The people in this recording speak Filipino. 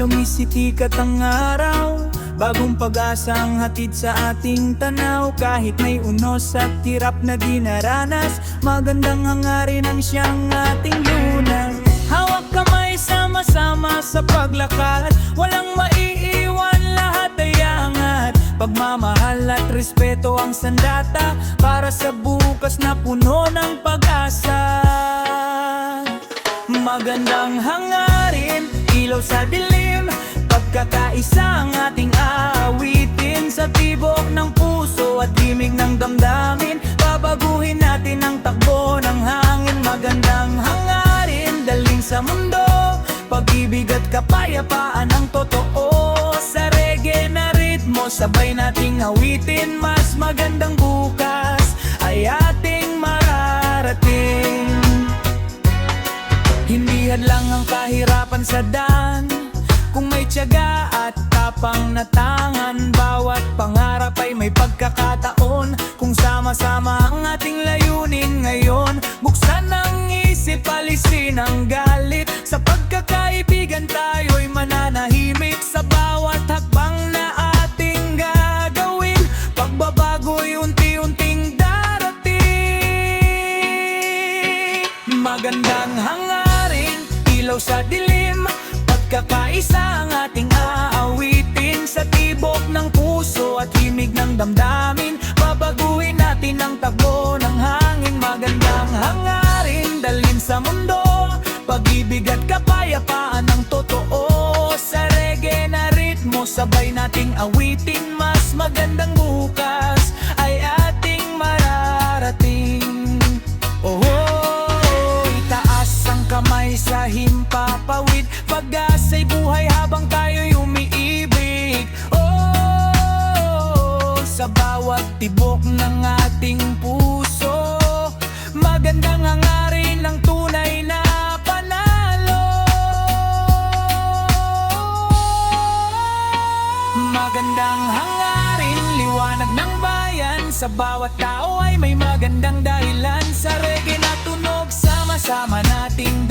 Lumisitikat ang araw, bagong pag-asang hatid sa ating tanaw. Kahit may unos at hirap na dinaranas, magandang hangarin ang siyang ating lunas. Hawak kamay, sama-sama sa paglakad, walang maiiwan, lahat ay angat. Pagmamahal at respeto ang sandata, para sa bukas na puno ng pag-asa. Magandang hangarin, ilaw sa dilim, pagkakaisa ang ating aawitin. Sa tibok ng puso at himig ng damdamin, babaguhin natin ang takbo ng hangin. Magandang hangarin, daling sa mundo, pag-ibig at kapayapaan ang totoo. Sa reggae na ritmo, sabay nating awitin. Mas magandang bukas ay ating mararating. Hindi hadlang ang kahirapan sa daan, kung may tiyaga at tapang na tangan. Bawat pangarap ay may pagkakataon, kung sama-sama ang ating layunin ngayon. Buksan ang isip, alisin ang galit, sa pagkakaibigan tayo'y mananahimik. Sa bawat hakbang na ating gagawin, pagbabago'y unti-unting darating. Magandang hangarin, ilaw sa dilim, pagkakaisa ang ating aawitin. Sa tibok ng puso at himig ng damdamin, babaguhin natin ang takbo ng hangin. Magandang hangarin, dalhin sa mundo, pag-ibig at kapayapaan ang totoo. Sa reggae na ritmo, sabay nating awitin. Mas magandang bukas ay ating mararating. Itaas ang kamay sa himpapawid, pag-asa'y buhay habang tayo'y umiibig. Sa bawat tibok ng ating puso, magandang hangarin ng tunay na panalo. Magandang hangarin, liwanag ng bayan, sa bawat tao ay may magandang dahilan. Sa reggae na tunog, sama-sama nating